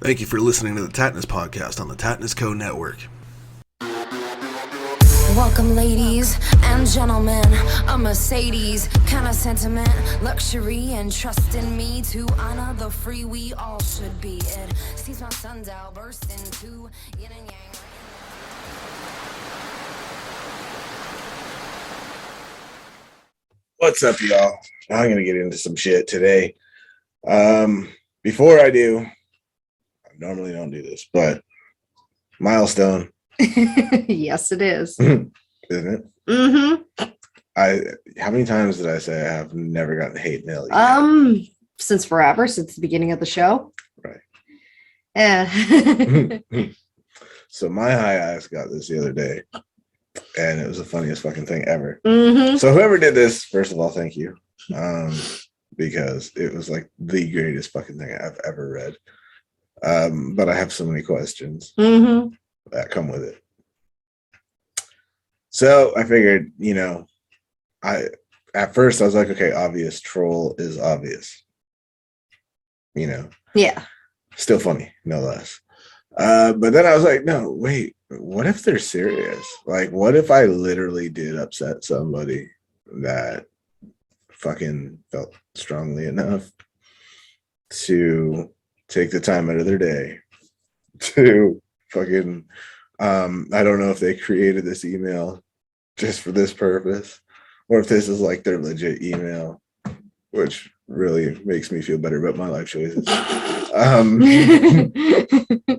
Thank you for listening to the Tattness podcast on the Tattness Co. Network. Welcome, ladies and gentlemen. A Mercedes kind of sentiment, luxury, and trust in me to honor the free we all should be. It sees my sundial burst into yin and yang. What's up, y'all? I'm gonna get into some shit today. Before I do, I normally don't do this, but milestone. Yes, it is. Isn't it? Mm-hmm. How many times did I say I have never gotten hate mail yet? Since forever, since the beginning of the show. Right. Yeah. So my high ass got this the other day, and it was the funniest fucking thing ever. Mm-hmm. So whoever did this, first of all, thank you. Because it was like the greatest fucking thing I've ever read. But I have so many questions that come with it. So I figured, at first I was like, okay, obvious troll is obvious. Yeah. Still funny, no less. But then I was like, no, wait, what if they're serious? Like, what if I literally did upset somebody that fucking felt strongly enough to take the time out of their day to fucking, I don't know if they created this email just for this purpose or if this is like their legit email, which really makes me feel better about my life choices.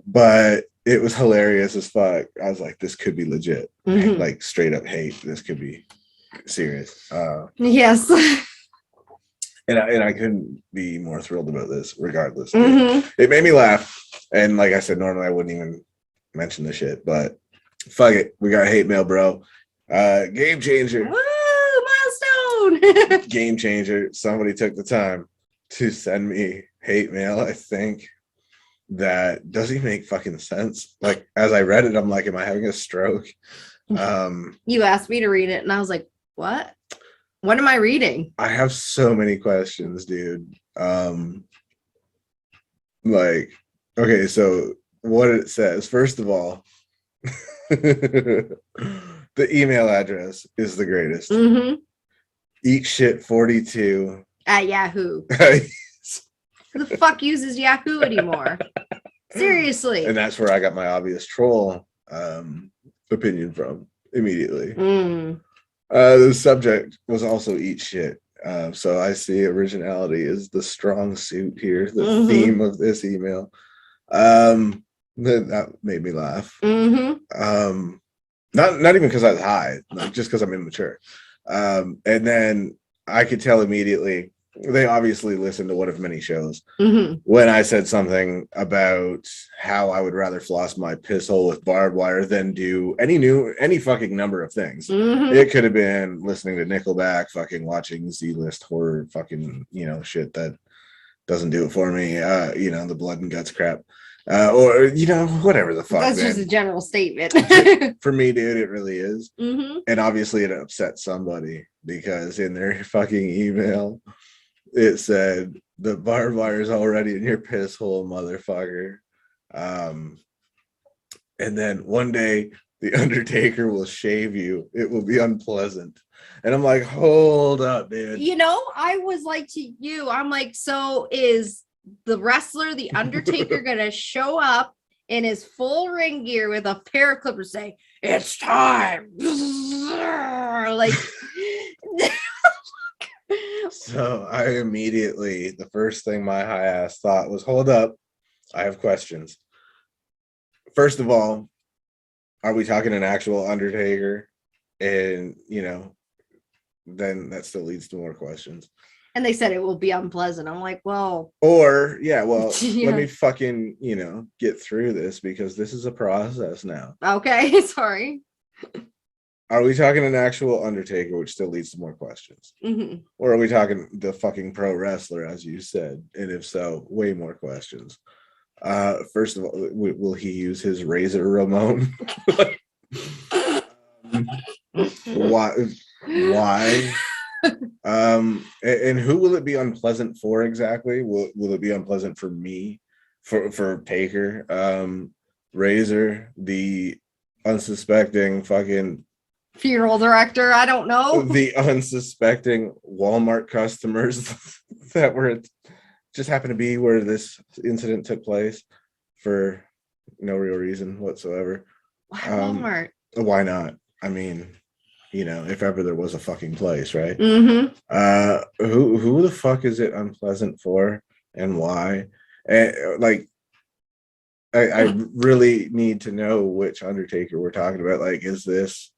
But it was hilarious as fuck. I was like, this could be legit, like straight up hate. This could be serious. Yes. And I couldn't be more thrilled about this, regardless. It made me laugh. And like I said, normally I wouldn't even mention the shit, but fuck it. We got hate mail, bro. Game changer. Woo! Milestone. Game changer. Somebody took the time to send me hate mail, I think, that doesn't even make fucking sense. Like, as I read it, I'm like, am I having a stroke? You asked me to read it, and I was like, what? What am I reading? I have so many questions, dude. Like, okay, so what it says, first of all, the email address is the greatest. Eat shit 42 at Yahoo. Who the fuck uses Yahoo anymore? Seriously. And that's where I got my obvious troll opinion from immediately. The subject was also eat shit. So I see originality is the strong suit here, the theme of this email. That made me laugh. Not even because I was high, like just because I'm immature. And then I could tell immediately they obviously listen to one of many shows. When I said something about how I would rather floss my piss hole with barbed wire than do any fucking number of things. It could have been listening to Nickelback, fucking watching Z-list horror, fucking shit that doesn't do it for me. The blood and guts crap, or whatever the fuck. That's just a general statement. For me, dude, it really is. And obviously, it upset somebody because in their fucking email, it said the barbed wire is already in your piss hole, motherfucker. And then one day the Undertaker will shave you. It will be unpleasant. And I'm like, hold up, dude. I was like to you, I'm like, so is the wrestler, the Undertaker, gonna show up in his full ring gear with a pair of clippers saying, it's time? Like, so I immediately, the first thing my high ass thought was, hold up, I have questions. First of all, are we talking an actual Undertaker? And then that still leads to more questions. and they said it will be unpleasant. I'm like, well, let me fucking get through this because this is a process now. Okay. Sorry. Are we talking an actual Undertaker, which still leads to more questions? Or are we talking the fucking pro wrestler, as you said? And if so, way more questions. First of all, will he use his Razor Ramon? Why? And who will it be unpleasant for exactly? Will it be unpleasant for me for Taker. Razor, the unsuspecting fucking funeral director. I don't know. The unsuspecting Walmart customers that were just happened to be where this incident took place for no real reason whatsoever. Why Walmart? Why not? I mean, if ever there was a fucking place, right? Mm-hmm. Who the fuck is it unpleasant for, and why? And like, I really need to know which Undertaker we're talking about. Like, is this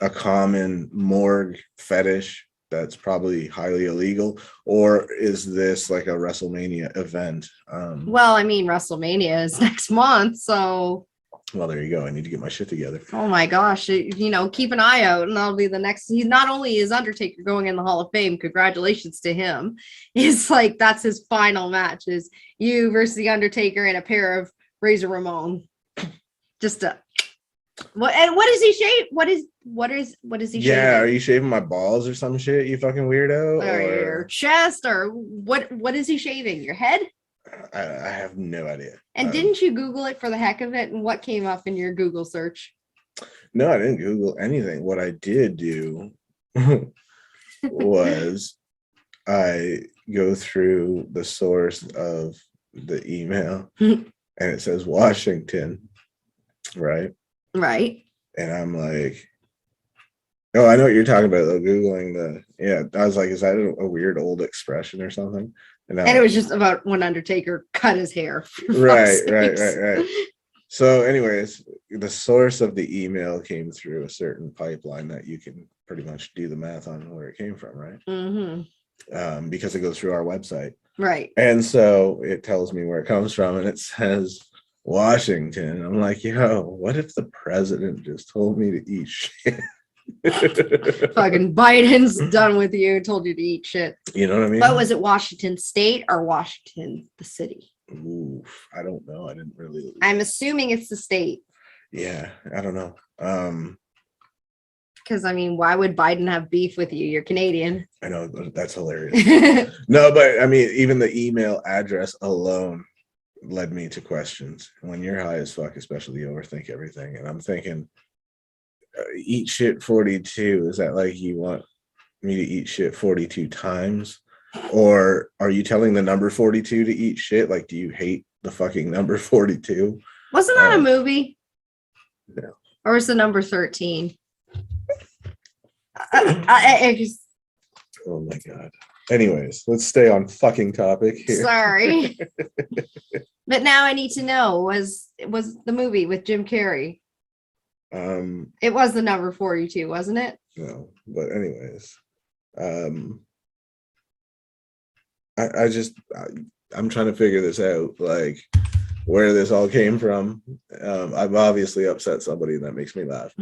a common morgue fetish that's probably highly illegal, or is this like a WrestleMania event? Well, I mean, WrestleMania is next month, so. Well, there you go. I need to get my shit together. Oh my gosh. Keep an eye out, and that'll be the next. He not only is Undertaker going in the Hall of Fame, congratulations to him. It's like that's his final match is you versus the Undertaker in a pair of Razor Ramon. Just what is he shave? What is he shaving? Yeah, are you shaving my balls or some shit, you fucking weirdo? Or your chest, or what is he shaving? Your head? I have no idea. And didn't you Google it for the heck of it? And what came up in your Google search? No, I didn't Google anything. What I did do was I go through the source of the email and it says Washington, right? Right. And I'm like, oh, I know what you're talking about, though. Googling I was like, is that a weird old expression or something? And it was just about when Undertaker cut his hair. Right. So anyways, the source of the email came through a certain pipeline that you can pretty much do the math on where it came from, right? Mm-hmm. Because it goes through our website. Right. And so it tells me where it comes from, and it says Washington. I'm like, yo, what if the president just told me to eat shit? Fucking Biden's done with you, told you to eat shit. You know what I mean? But was it Washington State or Washington the city? Oof, I don't know. I didn't really. I'm assuming it's the state. Yeah, I don't know. Because I mean, why would Biden have beef with you? You're Canadian. I know, that's hilarious. No, but I mean, even the email address alone led me to questions. When you're high as fuck, especially, you overthink everything. And I'm thinking, eat shit 42. Is that like you want me to eat shit 42 times? Or are you telling the number 42 to eat shit? Like, do you hate the fucking number 42? Wasn't that a movie? No. Or was the number 13? Oh my god. Anyways, let's stay on fucking topic here. Sorry. But now I need to know, was the movie with Jim Carrey? It was the number 42, wasn't it? No, but anyways, I'm trying to figure this out, like where this all came from. I've obviously upset somebody, and that makes me laugh.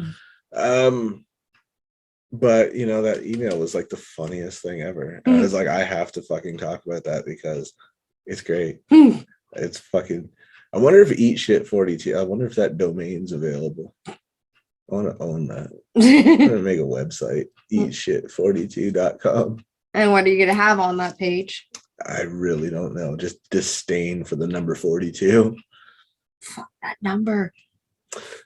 But that email was like the funniest thing ever. I was like, I have to fucking talk about that because it's great. It's fucking. I wonder if Eat Shit 42. I wonder if that domain's available. I want to own that. I'm gonna make a website, eatshit42.com. And what are you gonna have on that page? I really don't know. Just disdain for the number 42. Fuck that number.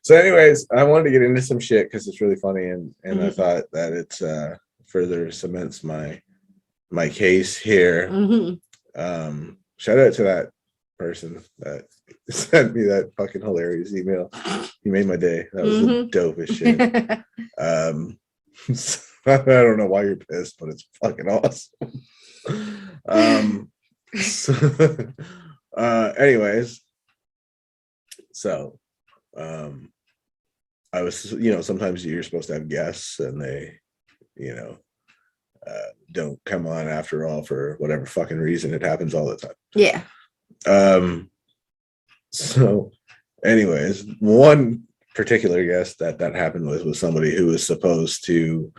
So anyways, I wanted to get into some shit because it's really funny, and I thought that it's further cements my case here. Shout out to that person that sent me that fucking hilarious email. You made my day. That was the dopest shit. I don't know why you're pissed, but it's fucking awesome. Anyways, so I was, sometimes you're supposed to have guests and they, don't come on after all for whatever fucking reason. It happens all the time. Yeah. So anyways, one particular guest that happened with was somebody who was supposed to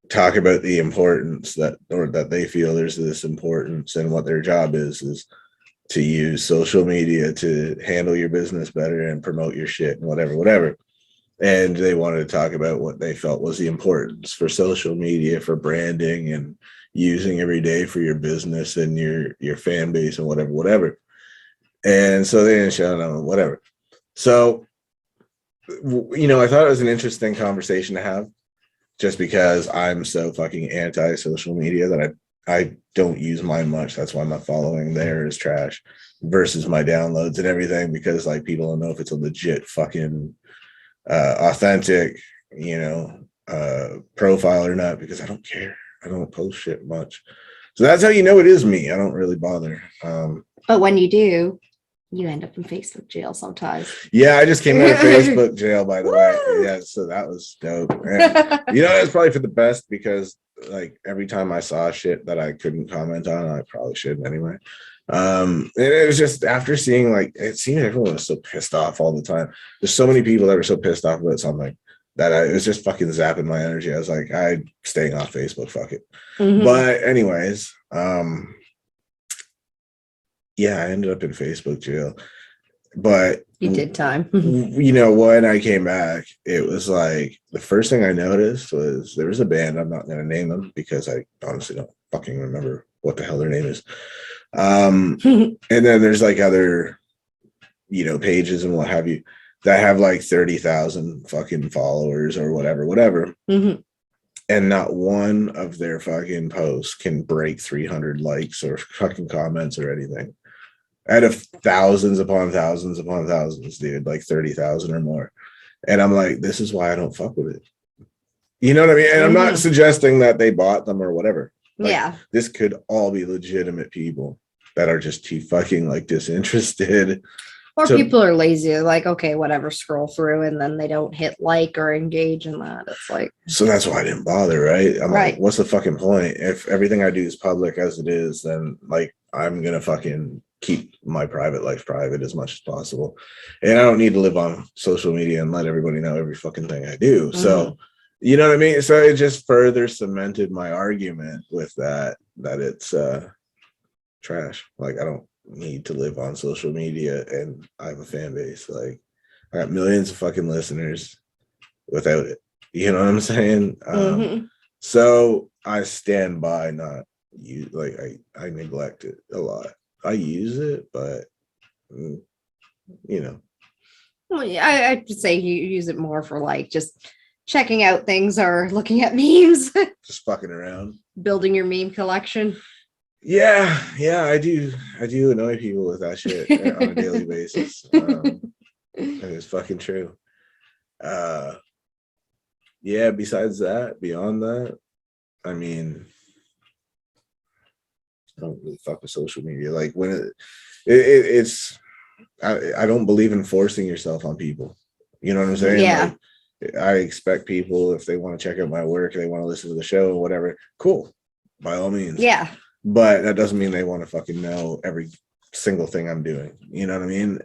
talk about the importance that they feel there's this importance, and what their job is to use social media to handle your business better and promote your shit and whatever. And they wanted to talk about what they felt was the importance for social media, for branding and using every day for your business and your fan base and whatever. And so they didn't show them, whatever. So, I thought it was an interesting conversation to have just because I'm so fucking anti social media that I don't use mine much. That's why my following there is trash versus my downloads and everything, because like people don't know if it's a legit fucking authentic, profile or not, because I don't care. I don't post shit much. So that's how you know it is me. I don't really bother. But when you do, you end up in Facebook jail sometimes. Yeah, I just came out of Facebook jail, by the way. Yeah, so that was dope. And, it's probably for the best because like every time I saw shit that I couldn't comment on, I probably shouldn't anyway. And it was just after seeing like it seemed everyone was so pissed off all the time. There's so many people that were so pissed off about something that it was just fucking zapping my energy. I was like, I'm staying off Facebook, fuck it. Mhm. But anyways, yeah, I ended up in Facebook jail. But You did time. When I came back, it was like the first thing I noticed was there was a band. I'm not going to name them because I honestly don't fucking remember what the hell their name is. And then there's like other, pages and what have you that have like 30,000 fucking followers or whatever. Mm-hmm. And not one of their fucking posts can break 300 likes or fucking comments or anything. Out of thousands upon thousands upon thousands, dude, like 30,000 or more. And I'm like, this is why I don't fuck with it. You know what I mean? And I'm not suggesting that they bought them or whatever. Like, yeah. This could all be legitimate people that are just too fucking like disinterested. Or people are lazy, like, okay, whatever, scroll through and then they don't hit like or engage in that. It's like, so that's why I didn't bother, right? I'm right. like, what's the fucking point? If everything I do is public as it is, then like I'm gonna fucking keep my private life private as much as possible. And I don't need to live on social media and let everybody know every fucking thing I do. Mm-hmm. So you know what I mean? So it just further cemented my argument with that it's trash. Like I don't need to live on social media and I have a fan base. Like I got millions of fucking listeners without it. You know what I'm saying? So I stand by not you like I neglect it a lot. I use it, but Well, I would say you use it more for like just checking out things or looking at memes. Just fucking around. Building your meme collection. Yeah, I do annoy people with that shit on a daily basis. And it's fucking true. Yeah, besides that, beyond that, I mean, I don't really fuck with social media. Like when it's I don't believe in forcing yourself on people. You know what I'm saying? Yeah. Like, I expect people, if they want to check out my work, they want to listen to the show or whatever, cool, by all means. Yeah. But that doesn't mean they want to fucking know every single thing I'm doing. You know what I mean?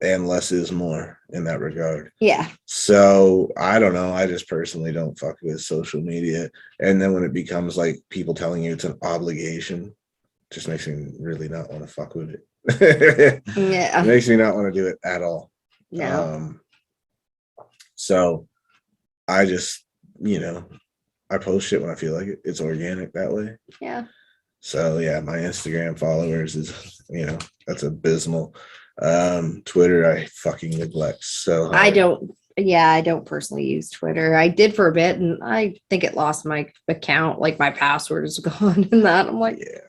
And less is more in that regard. Yeah. So I don't know. I just personally don't fuck with social media. And then when it becomes like people telling you it's an obligation, it just makes me really not want to fuck with it. Yeah. It makes me not want to do it at all. No. So I just, I post shit when I feel like it. It's organic that way. Yeah. So yeah, my Instagram followers is, that's abysmal. Twitter, I fucking neglect so hard. I don't personally use Twitter. I did for a bit and I think it lost my account. Like my password is gone and that. I'm like, yeah,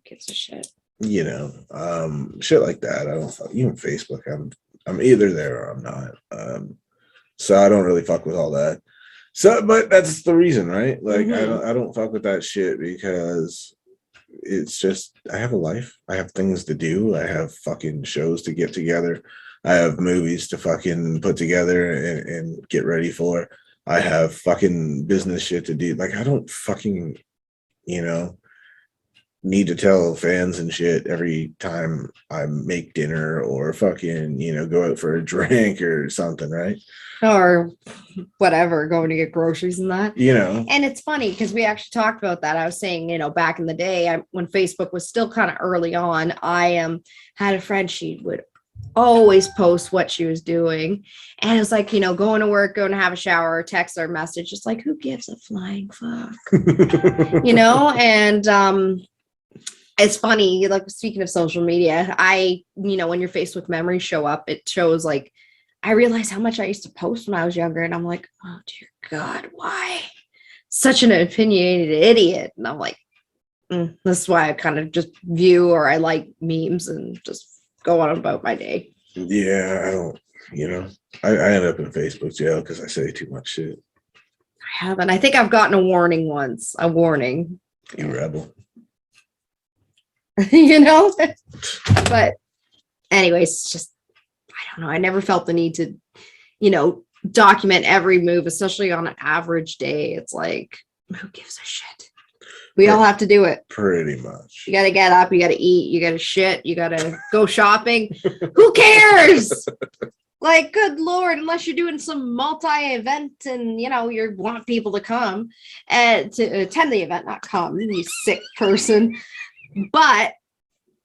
gives a shit. Shit like that. I don't fuck, even Facebook. I'm either there or I'm not. So I don't really fuck with all that. So, but that's the reason, right? Like I don't fuck with that shit because it's just I have a life. I have things to do. I have fucking shows to get together. I have movies to fucking put together and get ready for. I have fucking business shit to do. Like I don't fucking, need to tell fans and shit every time I make dinner or fucking, go out for a drink or something, right? Or whatever, going to get groceries and that. And it's funny because we actually talked about that. I was saying, back in the day when Facebook was still kind of early on, I had a friend, she would always post what she was doing. And it was like, going to work, going to have a shower, text or message, just like, who gives a flying fuck? And it's funny, like speaking of social media, when your Facebook memories show up, it shows like I realize how much I used to post when I was younger, and I'm like, oh dear God, why? Such an opinionated idiot. And I'm like, this is why I kind of just view or I like memes and just go on about my day. Yeah, I don't, I end up in Facebook jail because I say too much shit. I haven't. I think I've gotten a warning once. A warning. You rebel. But anyways, it's just, I don't know. I never felt the need to, document every move, especially on an average day. It's like, who gives a shit? We all have to do it. Pretty much. You got to get up. You got to eat. You got to shit. You got to go shopping. Who cares? Like, good Lord, unless you're doing some multi-event and, you want people to come and to attend the event, not come, you sick person. But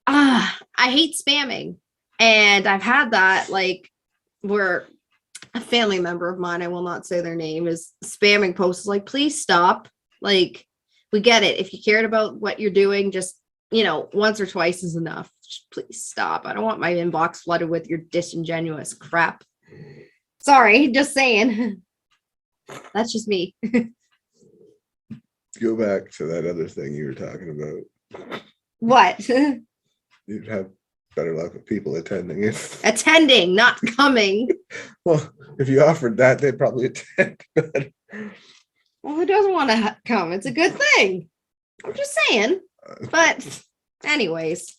I hate spamming. And I've had that, like, where a family member of mine, I will not say their name, is spamming posts like, please stop. Like, we get it. If you cared about what you're doing, just, once or twice is enough. Just please stop. I don't want my inbox flooded with your disingenuous crap. Sorry, just saying. That's just me. Go back to that other thing you were talking about. What? You'd have better luck with people attending it. Attending, not coming. Well, if you offered that, they'd probably attend. Well, who doesn't want to come? It's a good thing. I'm just saying. But anyways,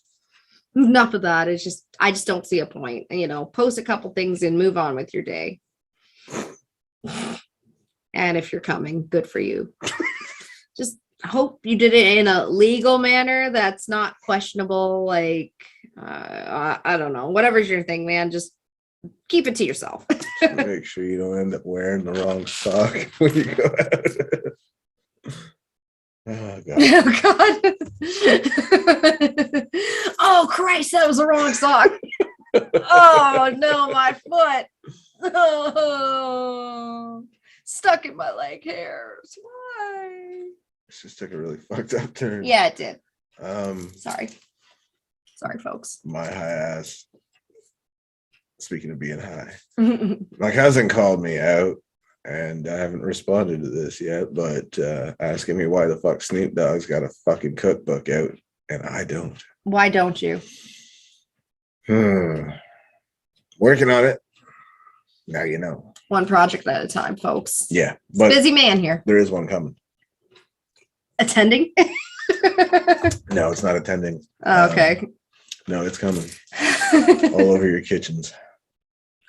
enough of that. It's just, I just don't see a point. Post a couple things and move on with your day. And if you're coming, good for you. Just hope you did it in a legal manner that's not questionable. Like, I don't know, whatever's your thing, man, just keep it to yourself. Make sure you don't end up wearing the wrong sock when you go out. Oh God. Oh God. Oh Christ, that was the wrong sock. Oh no, my foot. Oh, stuck in my leg hairs. Why? It just took a really fucked up turn. Yeah, it did. Sorry, folks. My high ass. Speaking of being high, my cousin called me out, and I haven't responded to this yet, but asking me why the fuck Snoop Dogg's got a fucking cookbook out and I don't. Why don't you? Working on it. Now you know. One project at a time, folks. Yeah, but busy man here. There is one coming. Attending? No, it's not attending. Oh, okay. No, it's coming. All over your kitchens.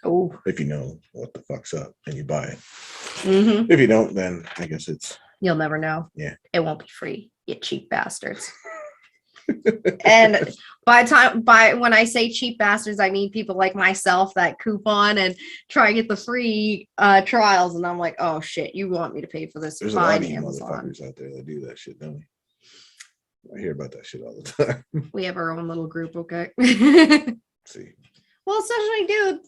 Oh. If you know what the fuck's up and you buy it. Mm-hmm. If you don't, then I guess it's... You'll never know. Yeah. It won't be free, you cheap bastards. And when I say cheap bastards, I mean people like myself that coupon and try to get the free trials. And I'm like, oh shit, you want me to pay for this? There's a lot of you motherfuckers out there that do that shit, don't we? I hear about that shit all the time. We have our own little group, okay? See. Well, especially, dude,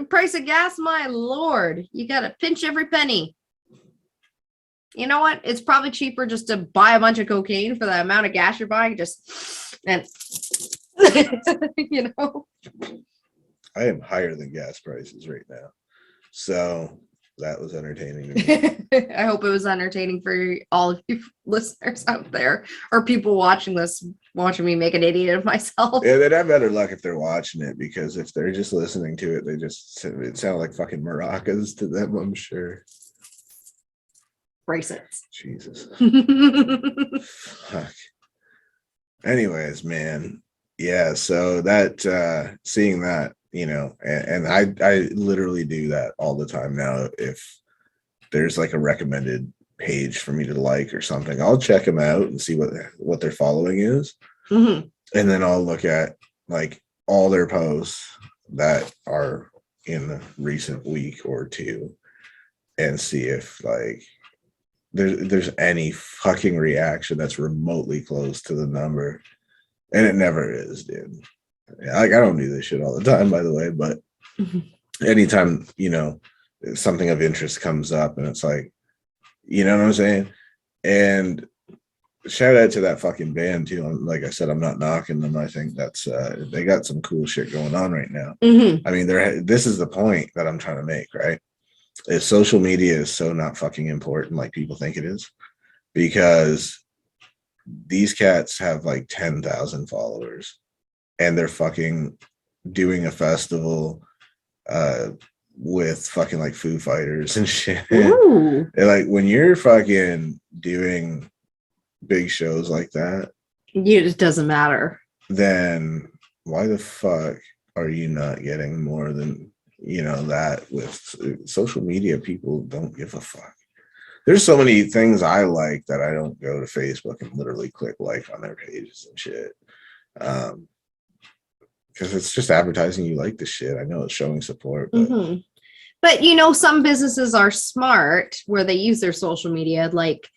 price of gas, my lord. You got to pinch every penny. You know what? It's probably cheaper just to buy a bunch of cocaine for the amount of gas you're buying. And I am higher than gas prices right now. So that was entertaining to me. I hope it was entertaining for all of you listeners out there or people watching me make an idiot of myself. Yeah, they'd have better luck if they're watching it, because if they're just listening to it, it sounded like fucking maracas to them, I'm sure. Bracelets. Jesus. Fuck. Anyways, man. Yeah, so that seeing that, and I literally do that all the time now. If there's like a recommended page for me to like or something, I'll check them out and see what their following is. Mm-hmm. And then I'll look at like all their posts that are in the recent week or two and see if like there's any fucking reaction that's remotely close to the number. And it never is, dude. Like, I don't do this shit all the time, by the way, but anytime, something of interest comes up and it's like, you know what I'm saying? And shout out to that fucking band too. Like I said, I'm not knocking them. I think that's they got some cool shit going on right now. I mean, this is the point that I'm trying to make, right? Is social media is so not fucking important like people think it is, because these cats have like 10,000 followers and they're fucking doing a festival with fucking like Foo Fighters and shit. And like when you're fucking doing big shows like that, it doesn't matter. Then why the fuck are you not getting more than, that with social media? People don't give a fuck. There's so many things I like that I don't go to Facebook and literally click like on their pages and shit. Because it's just advertising you like the shit. I know it's showing support, but but some businesses are smart where they use their social media. Like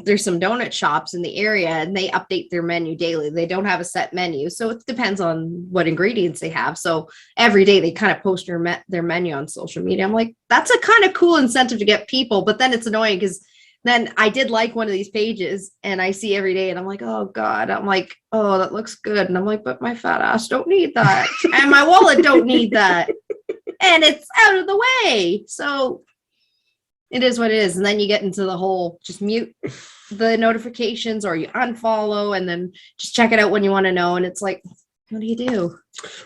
there's some donut shops in the area and they update their menu daily. They don't have a set menu, so it depends on what ingredients they have. So every day they kind of post their menu on social media. I'm like, that's a kind of cool incentive to get people, but then it's annoying because then I did like one of these pages and I see every day and I'm like, oh God, I'm like, oh, that looks good. And I'm like, but my fat ass don't need that. And my wallet don't need that. And it's out of the way. So it is what it is. And then you get into the whole just mute the notifications or you unfollow and then just check it out when you want to know. And it's like, what do you do?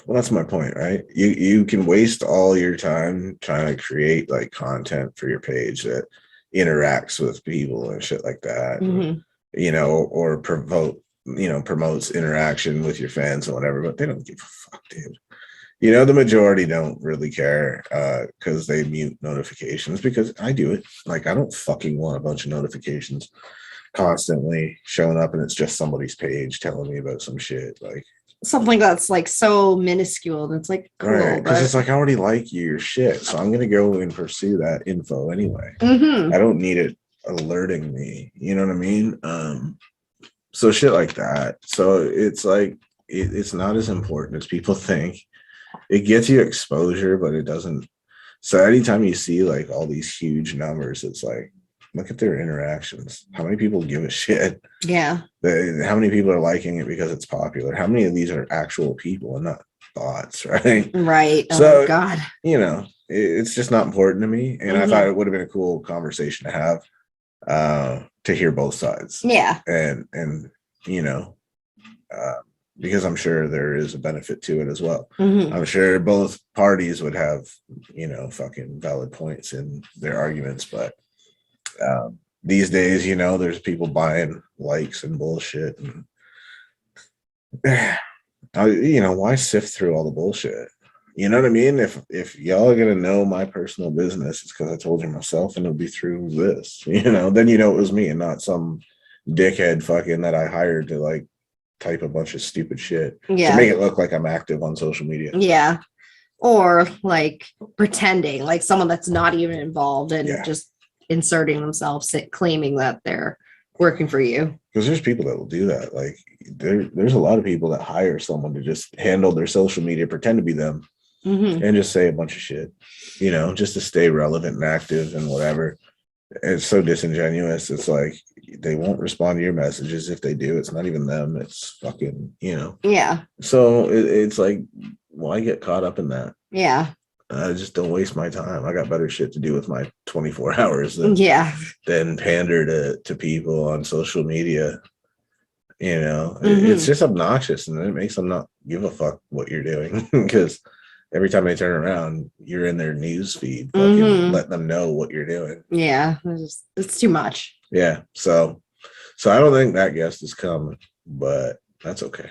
Well, that's my point, right? You can waste all your time trying to create like content for your page that interacts with people and shit like that, or promotes interaction with your fans or whatever, but they don't give a fuck, dude. The majority don't really care because they mute notifications, because I do it. Like, I don't fucking want a bunch of notifications constantly showing up and it's just somebody's page telling me about some shit. Like something that's like so minuscule. And it's like, cool. Right. Because it's like, I already like your shit. So I'm going to go and pursue that info anyway. Mm-hmm. I don't need it alerting me. You know what I mean? So shit like that. So it's like, it's not as important as people think. It gets you exposure, but it doesn't. So anytime you see like all these huge numbers, it's like, look at their interactions. How many people give a shit? Yeah. How many people are liking it because it's popular? How many of these are actual people and not bots, right? Right. So, oh God. It's just not important to me. And I thought it would have been a cool conversation to have, to hear both sides. Yeah. And because I'm sure there is a benefit to it as well. I'm sure both parties would have, fucking valid points in their arguments, but these days, there's people buying likes and bullshit, and why sift through all the bullshit? You know what I mean? If y'all are gonna know my personal business, it's because I told you myself, and it'll be through this. Then it was me and not some dickhead fucking that I hired to like type a bunch of stupid shit to make it look like I'm active on social media. Yeah. Or like pretending like someone that's not even involved and just inserting themselves, claiming that they're working for you. Because there's people that will do that. Like there's a lot of people that hire someone to just handle their social media, pretend to be them, and just say a bunch of shit, just to stay relevant and active and whatever. It's so disingenuous. It's like they won't respond to your messages. If they do, it's not even them. It's fucking, Yeah. So it's like, why get caught up in that? Yeah. I just don't waste my time. I got better shit to do with my 24 hours than pander to people on social media. It's just obnoxious, and it makes them not give a fuck what you're doing, because every time they turn around, you're in their news feed, fucking letting them know what you're doing. Yeah, it's too much. Yeah, so I don't think that guest is coming, but that's okay.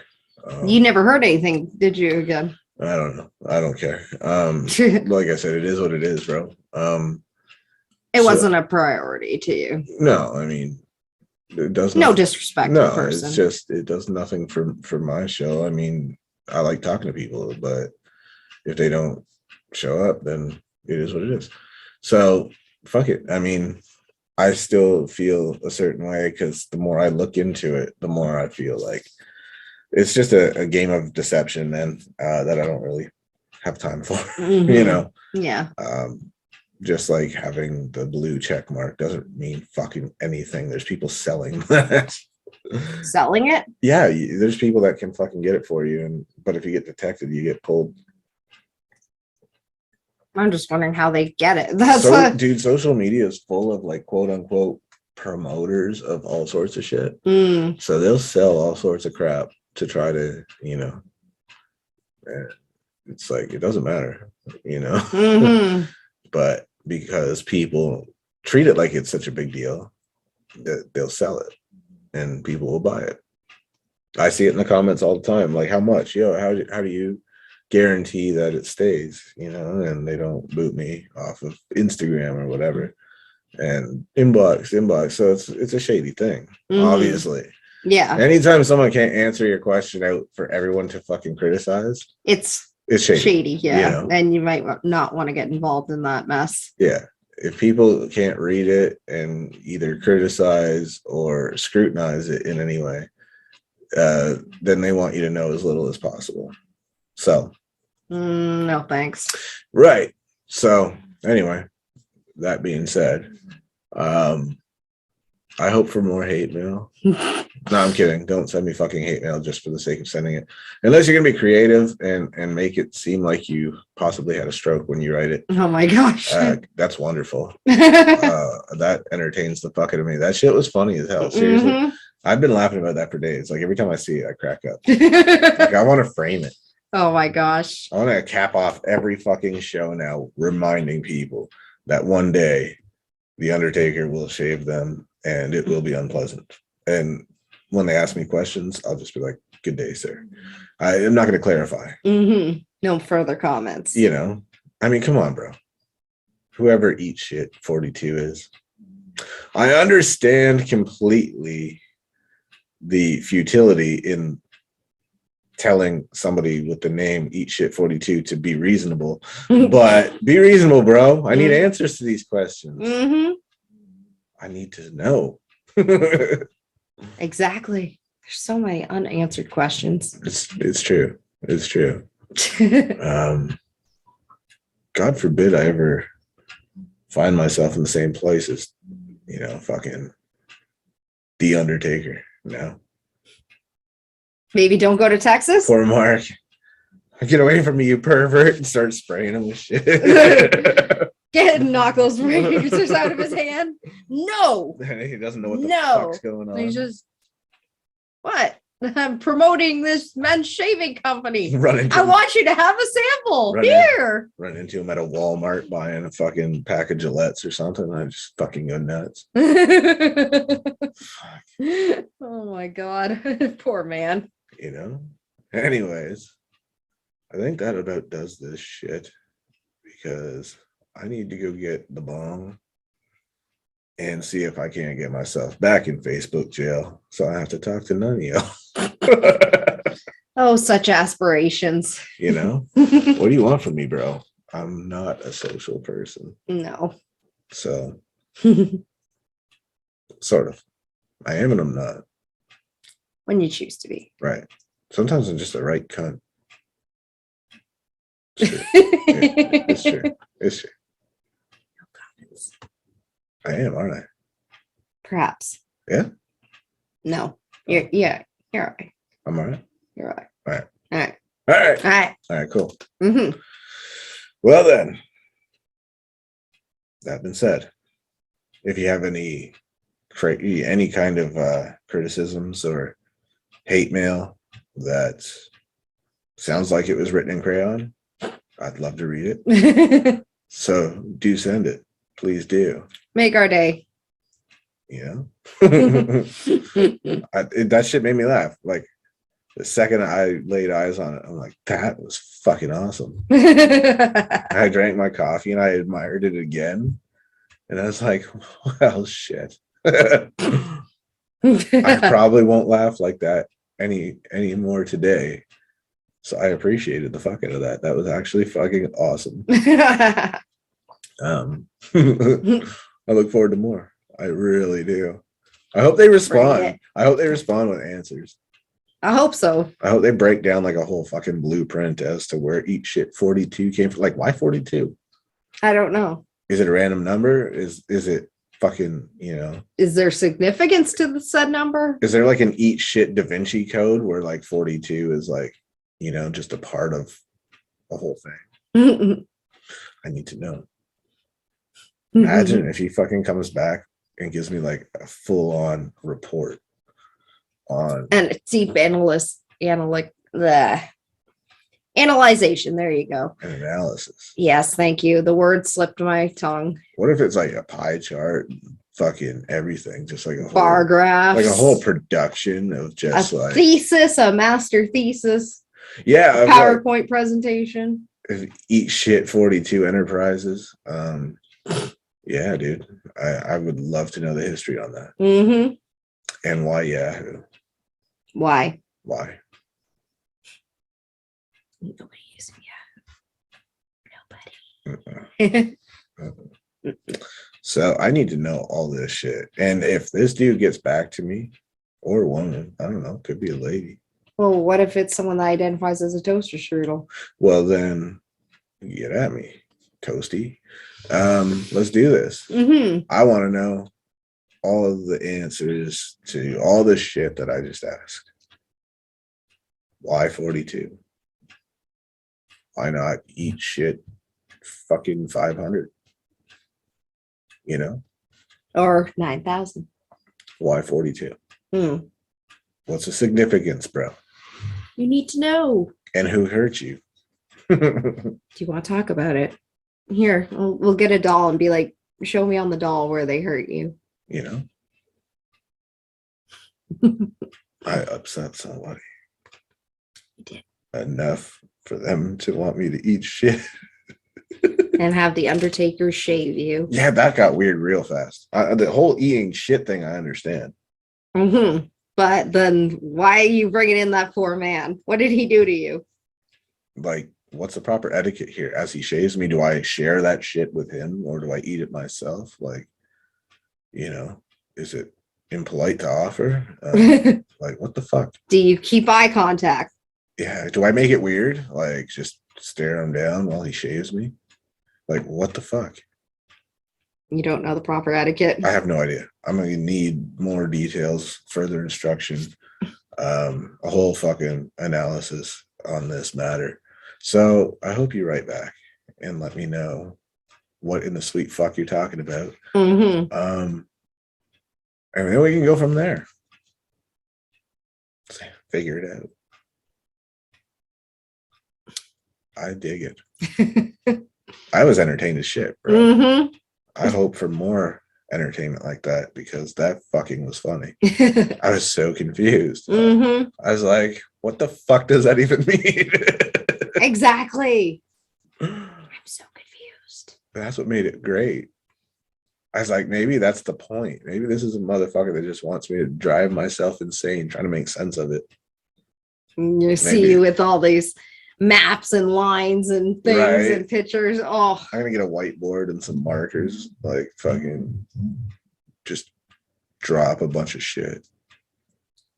You never heard anything, did you? Again? I don't know. I don't care. Like I said, it is what it is, bro. It wasn't a priority to you. No, I mean, it does no disrespect. No, person. It's just it does nothing for my show. I mean, I like talking to people, but if they don't show up, then it is what it is. So fuck it. I mean, I still feel a certain way because the more I look into it, the more I feel like it's just a game of deception, then that I don't really have time for. Yeah. Just like having the blue check mark doesn't mean fucking anything. There's people selling that. Selling it? Yeah, there's people that can fucking get it for you, but if you get detected, you get pulled. I'm just wondering how they get it. That's Dude, social media is full of like quote unquote promoters of all sorts of shit. So they'll sell all sorts of crap to try to, it's like it doesn't matter, But because people treat it like it's such a big deal, that they'll sell it and people will buy it. I see it in the comments all the time. Like, how much? How do you guarantee that it stays? And they don't boot me off of Instagram or whatever. And inbox. So it's a shady thing, obviously. Yeah. Anytime someone can't answer your question out for everyone to fucking criticize, it's shady. Yeah. And you might not want to get involved in that mess. Yeah. If people can't read it and either criticize or scrutinize it in any way, then they want you to know as little as possible. So no thanks. Right. So anyway, that being said, I hope for more hate mail. No, I'm kidding. Don't send me fucking hate mail just for the sake of sending it. Unless you're gonna be creative and make it seem like you possibly had a stroke when you write it. Oh my gosh. That's wonderful. That entertains the fuck out of me. That shit was funny as hell. Seriously. I've been laughing about that for days. Like every time I see it, I crack up. Like I want to frame it. Oh my gosh. I want to cap off every fucking show now, reminding people that one day the Undertaker will shave them and it will be unpleasant. And when they ask me questions, I'll just be like, good day, sir. I am not going to clarify. No further comments. I mean, come on, bro. Whoever eats shit 42 is. I understand completely the futility in telling somebody with the name Eat Shit 42 to be reasonable, but be reasonable, bro. I need answers to these questions. I need to know. Exactly. There's so many unanswered questions. It's true. It's true. God forbid I ever find myself in the same place as, fucking The Undertaker. No. Maybe don't go to Texas. Poor Mark. Get away from me, you pervert, and start spraying him with shit. Knock those razors out of his hand. No. He doesn't know what the fuck's going on. He's just, what? I'm promoting this men's shaving company. I want you to have a sample. Here. Run into him at a Walmart buying a fucking pack of Gillettes or something. I just fucking go nuts. Oh my God. Poor man. Anyways, I think that about does this shit because I need to go get the bong and see if I can't get myself back in Facebook jail. So I have to talk to none of y'all. Oh, such aspirations. What do you want from me, bro? I'm not a social person. No. So, sort of. I am and I'm not. When you choose to be. Right. Sometimes I'm just a right cunt. It's true. It's true. I am, aren't I? Perhaps. Yeah? No. You're all right. I'm all right? You're all right. All right. All right. All right. All right. All right, cool. Well then, that being said, if you have any kind of criticisms or hate mail that sounds like it was written in crayon, I'd love to read it. So do send it. Please do. Make our day. That shit made me laugh. Like the second I laid eyes on it, I'm like, that was fucking awesome. I drank my coffee and I admired it again. And I was like, well, shit. I probably won't laugh like that any more today. So I appreciated the fuck out of that. That was actually fucking awesome. I look forward to more. I really do. I hope they respond. I hope they respond with answers. I hope so. I hope they break down like a whole fucking blueprint as to where Eat Shit 42 came from. Like, why 42? I don't know. Is it a random number? Is it fucking, Is there significance to the said number? is there like an eat shit Da Vinci code where like 42 is like, just a part of the whole thing? I need to know. Imagine if he fucking comes back and gives me like a full on report on and a deep analyzation. There you go. an analysis. Yes, thank you. The word slipped my tongue. What if it's like a pie chart, fucking everything, just like a whole Bar graphs, like a whole production of just like thesis, a master thesis, yeah, PowerPoint presentation. Eat shit 42 enterprises. Yeah, dude. I would love to know the history on that. Mm-hmm. And why Yahoo? Why? Nobody uses Yahoo. Nobody. So I need to know all this shit. And if this dude gets back to me, or a woman, I don't know, could be a lady. Well, what if it's someone that identifies as a toaster strudel? Well, then get at me, Toasty. Let's do this. Mm-hmm. I want to know all of the answers to all the shit that I just asked. Why 42? Why not eat shit fucking 500? Or 9,000. Why 42? What's the significance, bro? You need to know. And who hurt you? Do you want to talk about it? Here, we'll get a doll and be like, show me on the doll where they hurt you. I upset somebody. You did. Enough for them to want me to eat shit. And have the Undertaker shave you. Yeah, that got weird real fast. The whole eating shit thing, I understand. Mm-hmm. But then why are you bringing in that poor man? What did he do to you? Like, what's the proper etiquette here? As he shaves me, do I share that shit with him or do I eat it myself? Like, is it impolite to offer? Like, what the fuck? Do you keep eye contact? Yeah. Do I make it weird? Like, just stare him down while he shaves me? Like, what the fuck? You don't know the proper etiquette? I have no idea. I'm going to need more details, further instruction, a whole fucking analysis on this matter. So I hope you write back and let me know what in the sweet fuck you're talking about. Mm-hmm. And then we can go from there. Figure it out. I dig it. I was entertained as shit, bro. Mm-hmm. I hope for more entertainment like that because that fucking was funny. I was so confused. Mm-hmm. I was like, what the fuck does that even mean? Exactly. I'm so confused. That's what made it great. I was like, maybe that's the point. Maybe this is a motherfucker that just wants me to drive myself insane trying to make sense of it. You see you with all these maps and lines and things Right. and pictures. Oh, I'm gonna get a whiteboard and some markers, like fucking just drop a bunch of shit.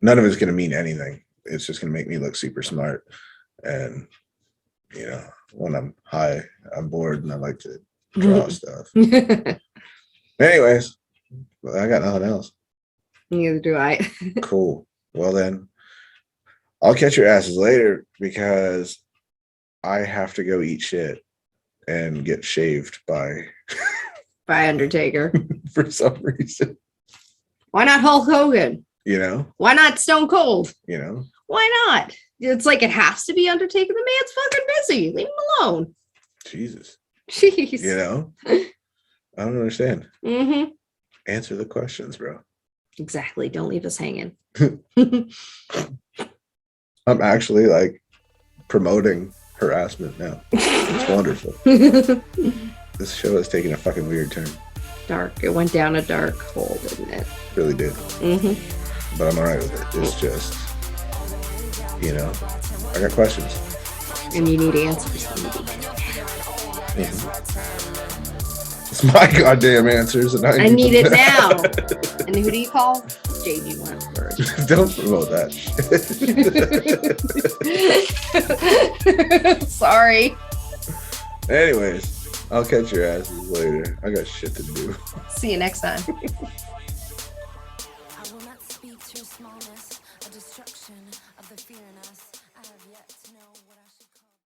None of it's gonna mean anything. It's just gonna make me look super smart. And when I'm high, I'm bored and I like to draw stuff. Anyways, I got nothing else. neither do I. Cool. Well then, I'll catch your asses later because I have to go eat shit and get shaved by Undertaker. for some reason. Why not Hulk Hogan? Why not Stone Cold? Why not? It's like it has to be Undertaker. The man's fucking busy. Leave him alone. Jesus. Jeez. I don't understand. Mm-hmm. Answer the questions, bro. Exactly. Don't leave us hanging. I'm actually like promoting harassment now. It's wonderful. This show is taking a fucking weird turn. Dark. It went down a dark hole, didn't it? Really did. Mm-hmm. But I'm all right with it. It's just, I got questions. And you need answers. It's my goddamn answers, and I need it them now. And who do you call? JG Wentworth. Don't promote that shit. Sorry. Anyways, I'll catch your asses later. I got shit to do. See you next time.